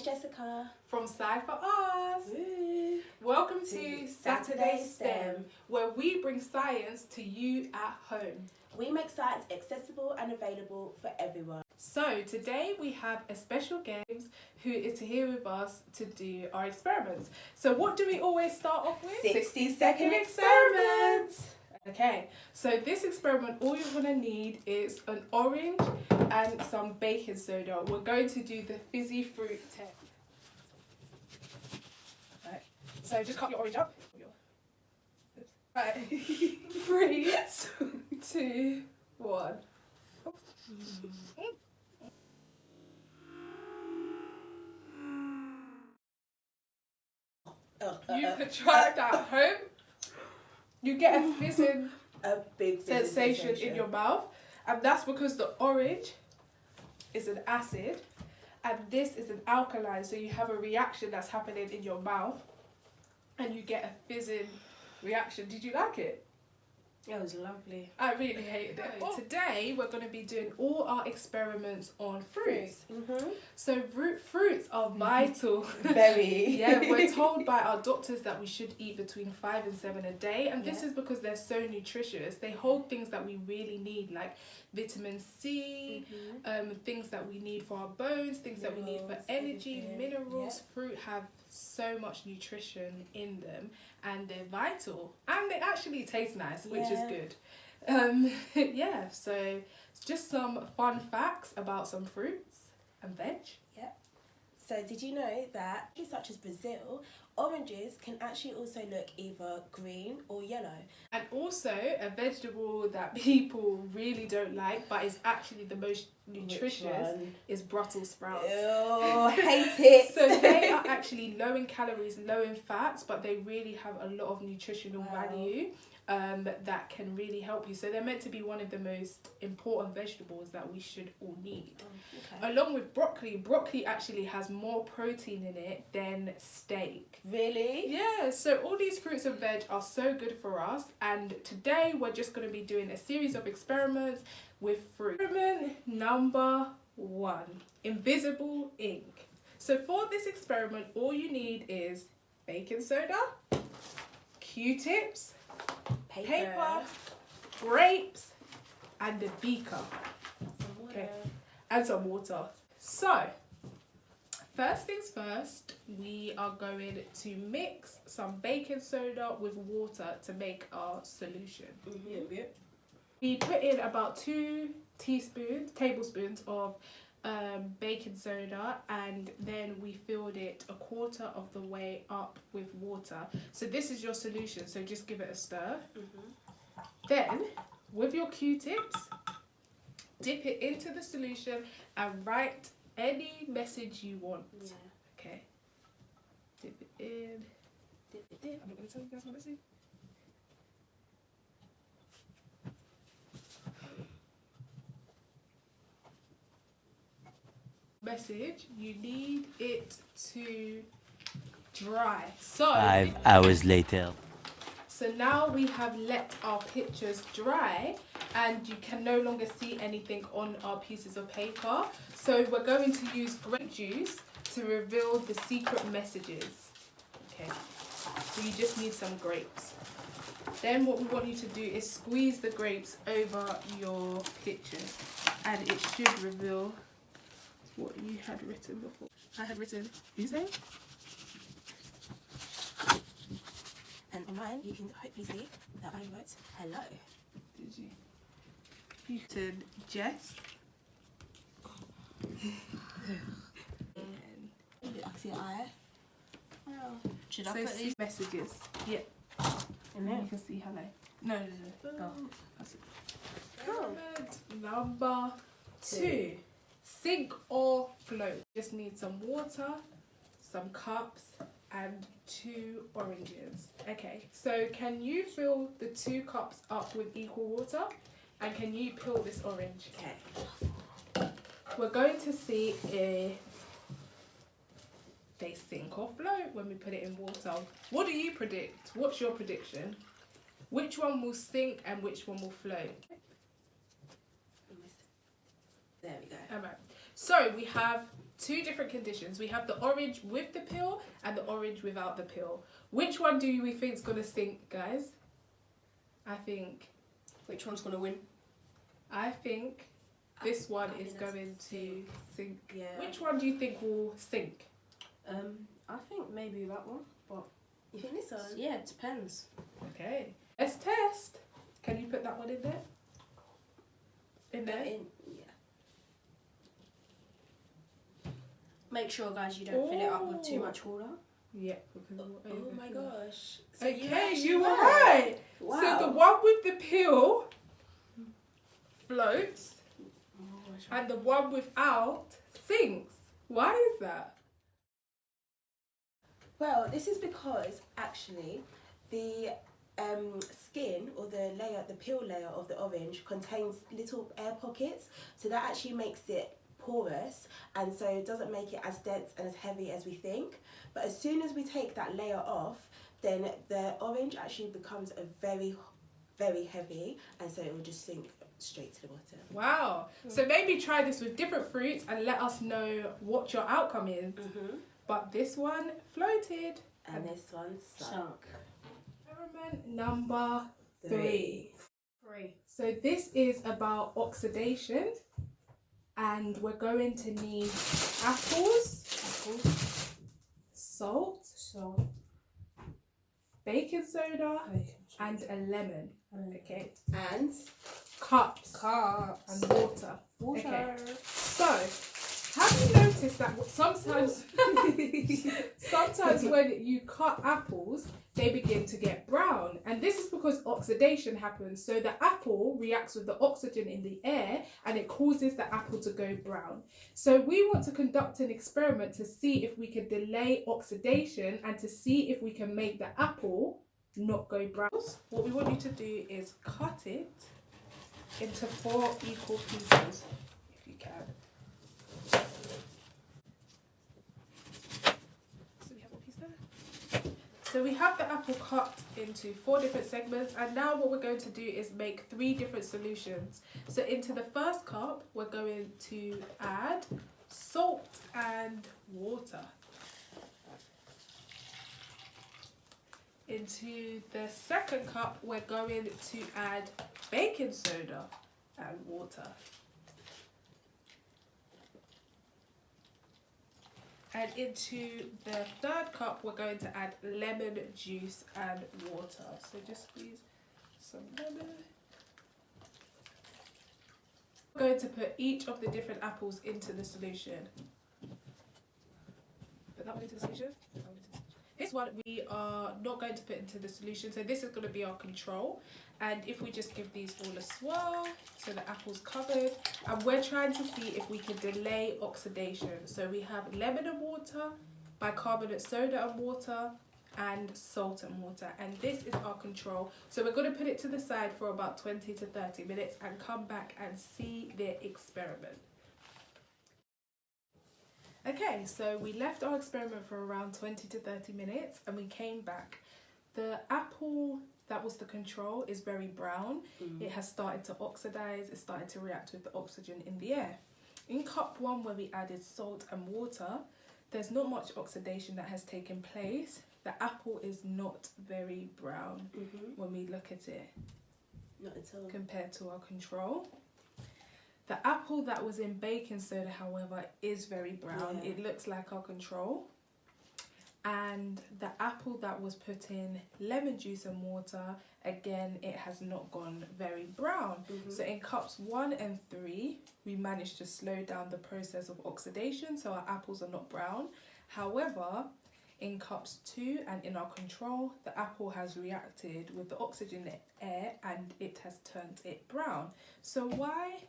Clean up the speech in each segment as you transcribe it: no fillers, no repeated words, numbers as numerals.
Jessica from Sci4Us. Woo. Welcome to Saturday STEM, where we bring science to you at home. We make science accessible and available for everyone. So today we have a special guest who is here with us to do our experiments. So what do we always start off with? 60-second experiments. Okay, so this experiment, all you're going to need is an orange and some baking soda. We're going to do the fizzy fruit test. Right. So just cut your orange up. Right. 3, 2, 1. You could try that at home. You get a fizzing big sensation in your mouth, and that's because the orange is an acid and this is an alkaline, so you have a reaction that's happening in your mouth and you get a fizzing reaction. Did you like it? It was lovely. I really hated it. Today we're going to be doing all our experiments on fruits. So fruits are vital. Very. Yeah, we're told by our doctors that we should eat between 5 and 7 a day, and this is because they're so nutritious. They hold things that we really need, like vitamin C, things that we need for our bones, things that we need for energy, minerals. Fruit have so much nutrition in them, and they're vital, and they actually taste nice, which is good. Yeah, so just some fun facts about some fruits and veg. So did you know that, such as Brazil, oranges can actually also look either green or yellow? And also a vegetable that people really don't like but is actually the most nutritious is Brussels sprouts. Oh, hate it. So they are actually low in calories, low in fats, but they really have a lot of nutritional value that can really help you. So they're meant to be one of the most important vegetables that we should all need. Along with broccoli. Broccoli actually has more protein in it than steak. Really? Yeah, so all these fruits and veg are so good for us, and today we're just going to be doing a series of experiments with fruit. Experiment number 1, invisible ink. So for this experiment, all you need is baking soda, Q-tips, paper, grapes, and a beaker. And some water. So, first things first, we are going to mix some baking soda with water to make our solution. We put in about 2 tablespoons of baking soda, and then we filled it 1/4 of the way up with water. So this is your solution, so just give it a stir. Then, with your Q-tips, dip it into the solution and write any message you want. Okay. Dip it in. Dip it in. I'm not going to tell you guys what to see. Message, you need it to dry. So 5 hours later. So now we have let our pictures dry and you can no longer see anything on our pieces of paper. So we're going to use grape juice to reveal the secret messages. Okay, so you just need some grapes. Then what we want you to do is squeeze the grapes over your pictures, and it should reveal what you had written before. I had written, you say? And on mine, you can hopefully see that I wrote hello. Did you? You said Jess. And I can see an eye. Oh. Should I So put these messages? Yeah. in there? You can see hello. No. Go. That's it. Cool. Experiment number 2. Sink or float. Just need some water, some cups, and 2 oranges. Okay, so can you fill the 2 cups up with equal water? And can you peel this orange? Okay. We're going to see if they sink or float when we put it in water. What do you predict? What's your prediction? Which one will sink and which one will float? There we go. Alright, so we have two different conditions. We have the orange with the peel and the orange without the peel. Which one do we think is going to sink, guys? I think... Which one's going to win? I think this one is going to sink. Yeah. Which one do you think will sink? I think maybe that one, but... You think this one? Yeah, it depends. Okay. Let's test. Can you put that one in there? In there? Yeah. Make sure, guys, you don't fill it up with too much water. Yeah. Oh my gosh. So okay, you were right. Wow. So the one with the peel floats and the one without sinks. Why is that? Well, this is because actually the skin or the peel layer of the orange contains little air pockets, so that actually makes it porous, and so it doesn't make it as dense and as heavy as we think. But as soon as we take that layer off, then the orange actually becomes a very, very heavy, and so it will just sink straight to the bottom. Wow. So maybe try this with different fruits and let us know what your outcome is. But this one floated. And this one sunk. Experiment number 3. So this is about oxidation. And we're going to need apples, salt, baking soda, and a lemon. Okay. And Cups. And water. Okay. So, have you noticed that sometimes when you cut apples, they begin to get brown, and this is because oxidation happens. So the apple reacts with the oxygen in the air and it causes the apple to go brown. So we want to conduct an experiment to see if we can delay oxidation and to see if we can make the apple not go brown. What we want you to do is cut it into 4 equal pieces, if you can. So we have the apple cut into 4 different segments, and now what we're going to do is make 3 different solutions. So into the first cup, we're going to add salt and water. Into the second cup, we're going to add baking soda and water. And into the third cup, we're going to add lemon juice and water. So just squeeze some lemon. We're going to put each of the different apples into the solution. Put that one into the solution. This one we are not going to put into the solution, so this is going to be our control. And if we just give these all a swirl, so the apple's covered, and we're trying to see if we can delay oxidation. So we have lemon and water, bicarbonate soda and water, and salt and water, and this is our control. So we're going to put it to the side for about 20 to 30 minutes and come back and see the experiment. Okay, so we left our experiment for around 20 to 30 minutes and we came back. The apple that was the control is very brown. It has started to oxidize, it started to react with the oxygen in the air. In cup 1, where we added salt and water, there's not much oxidation that has taken place. The apple is not very brown when we look at it. Not at all. Compared to our control. The apple that was in baking soda, however, is very brown. Yeah. It looks like our control. And the apple that was put in lemon juice and water, again, it has not gone very brown. So in cups 1 and 3, we managed to slow down the process of oxidation, so our apples are not brown. However, in cups 2 and in our control, the apple has reacted with the oxygen in air and it has turned it brown. So why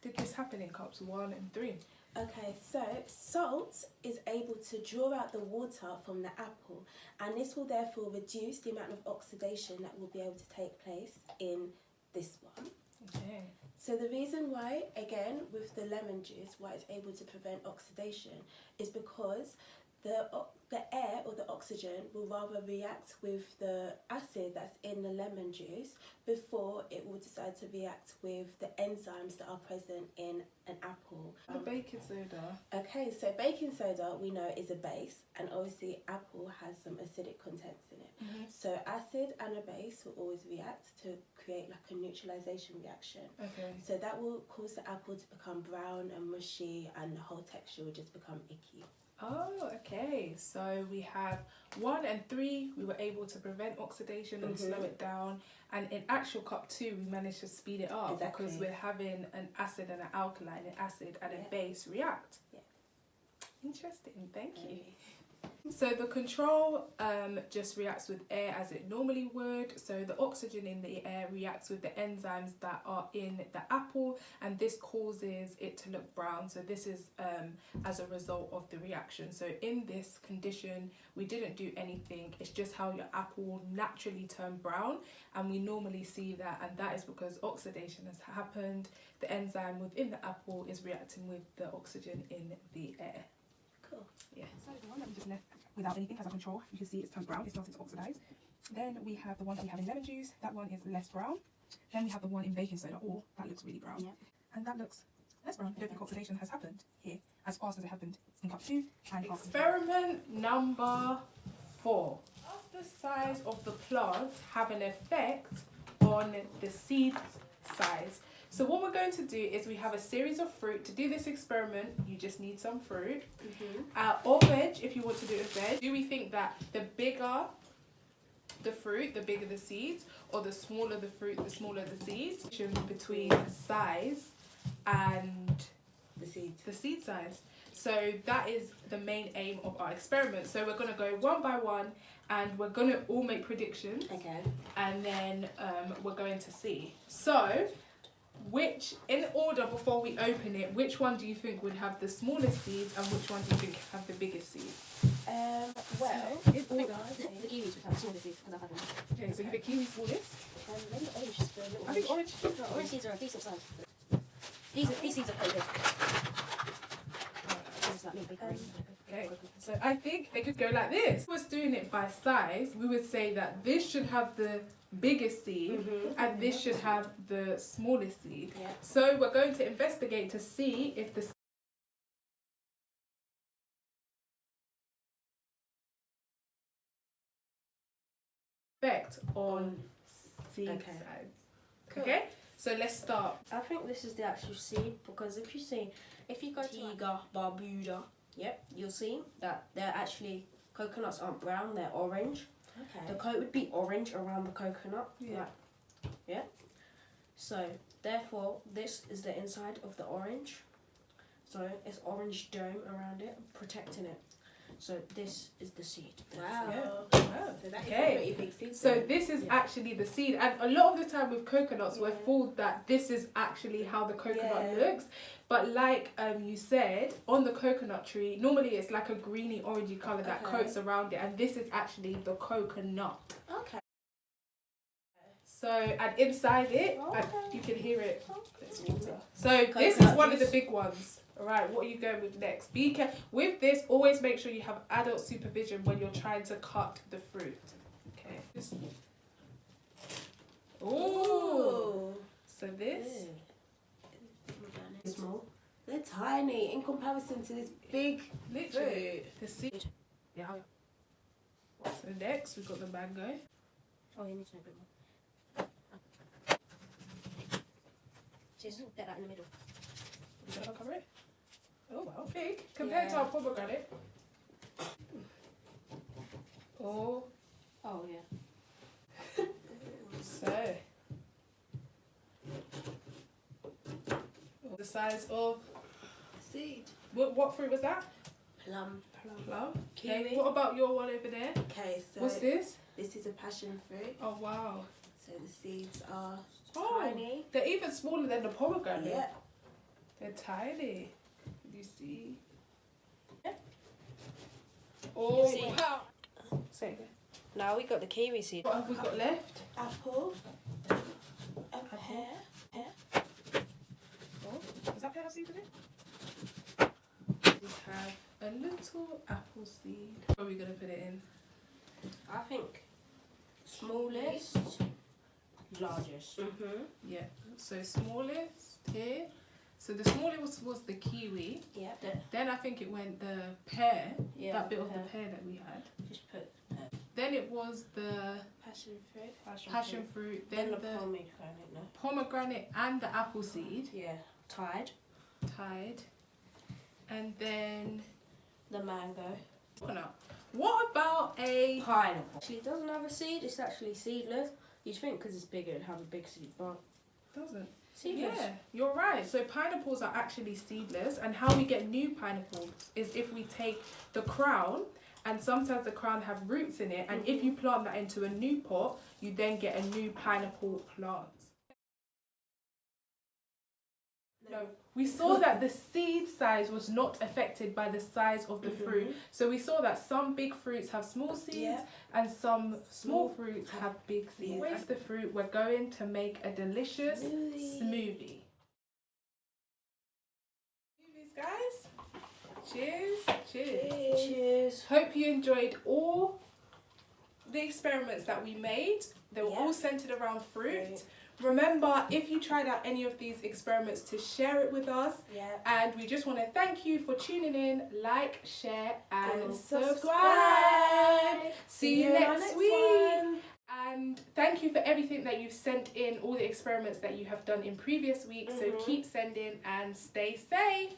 did this happen in cups 1 and 3? Okay, so salt is able to draw out the water from the apple, and this will therefore reduce the amount of oxidation that will be able to take place in this one. Okay. So the reason why, again, with the lemon juice, why it's able to prevent oxidation is because the air or the oxygen will rather react with the acid that's in the lemon juice before it will decide to react with the enzymes that are present in an apple. The baking soda. Okay, so baking soda we know is a base, and obviously apple has some acidic contents in it. So acid and a base will always react to create like a neutralization reaction. Okay. So that will cause the apple to become brown and mushy, and the whole texture will just become icky. Oh, okay. So we have 1 and 3, we were able to prevent oxidation and slow it down. And in actual cup 2, we managed to speed it up because we're having an acid and an alkaline, an acid and a base react. Yeah. Interesting, thank you. So the control just reacts with air as it normally would. So the oxygen in the air reacts with the enzymes that are in the apple, and this causes it to look brown. So this is as a result of the reaction. So in this condition, we didn't do anything. It's just how your apple will naturally turn brown, and we normally see that, and that is because oxidation has happened. The enzyme within the apple is reacting with the oxygen in the air. Cool. Yeah. So the one that we just left without anything as a control, you can see it's turned brown, it's starting to oxidize. Then we have the one that we have in lemon juice, that one is less brown. Then we have the one in baking soda, that looks really brown. Yeah. And that looks less brown. I don't think oxidation has happened here as fast as it happened in cup 2 and experiment number 4. Does the size of the plant have an effect on the seed size? So what we're going to do is we have a series of fruit. To do this experiment, you just need some fruit. Or veg, if you want to do it with veg. Do we think that the bigger the fruit, the bigger the seeds, or the smaller the fruit, the smaller the seeds? Between size and The seeds. the seed size. So that is the main aim of our experiment. So we're going to go one by one, and we're going to all make predictions. Okay. And then we're going to see. So, which, in order before we open it, which one do you think would have the smallest seeds, and which one do you think have the biggest seeds? Well, The kiwis would have the smallest seeds because I've had them. Okay, so you think kiwi smallest? Maybe orange is the little I think orange. orange seeds are a decent size. These seeds are quite big. This is like me, big orange. Okay, so I think they could go like this. If we was doing it by size, we would say that this should have the biggest seed and this should have the smallest seed. Yeah. So we're going to investigate to see if the effect on seed size. Cool. Okay, so let's start. I think this is the actual seed because if you go to Tiga, Barbuda, you'll see that they're actually, coconuts aren't brown, they're orange. Okay. The coat would be orange around the coconut. Yeah. Yeah. So therefore this is the inside of the orange. So it's orange dome around it, protecting it. So this is the seed. Wow. Yeah. So that is a pretty big seed. So this is actually the seed, and a lot of the time with coconuts we're fooled that this is actually how the coconut looks, but like you said, on the coconut tree normally it's like a greeny orangey colour that coats around it, and this is actually the coconut. Okay. So, and inside it, and you can hear it. It's water. So this is Coconut one of the juice. big ones. Alright, what are you going with next? Be careful. With this, always make sure you have adult supervision when you're trying to cut the fruit. Okay. Ooh. So this. Small. They're tiny in comparison to this big Literally. fruit. The seed. Yeah. So next, we've got the mango. Oh, you need to know a bit more. Just get that in the middle. Is that cover it? Oh wow, big compared to our pomegranate. Oh. Oh yeah. So. The size of Seed. what fruit was that? Plum. Plum. Kiwi. Okay. What about your one over there? Okay, so What's this? this is a passion fruit. Oh wow. So the seeds are Oh, tiny. they're even smaller than the pomegranate. Yeah. They're tiny. Can you see? Oh See? wow. Say it again. Now we got the kiwi seed. What have we got left? Apple. A pear. Oh, does that pear have seeds in it? We have a little apple seed. Where are we gonna put it in? I think smallest, largest. Yeah. So smallest here. So the smallest was the kiwi. Yeah. Then I think it went the pear. Yeah. That bit of the pear that we had. Just put Then it was the Passion fruit. passion fruit. Then the pomegranate. No. pomegranate and the apple seed. Yeah. Tied. And then The mango. what about a Pineapple. She doesn't have a seed. It's actually seedless. You'd think because it's bigger it'd have a big seed, but doesn't? seedless. Yeah, you're right. So pineapples are actually seedless, and how we get new pineapples is if we take the crown, and sometimes the crown have roots in it, and if you plant that into a new pot, you then get a new pineapple plant. No, we saw that the seed size was not affected by the size of the fruit. So we saw that some big fruits have small seeds and some small fruits have big seeds. Yeah. Waste the fruit, we're going to make a delicious smoothie. Smoothies, guys. Cheers. Cheers. Hope you enjoyed all the experiments that we made. They were all centered around fruit. Remember, if you tried out any of these experiments, to share it with us. And we just want to thank you for tuning in. Like, share and subscribe. See you next week. And thank you for everything that you've sent in, all the experiments that you have done in previous weeks. So keep sending and stay safe.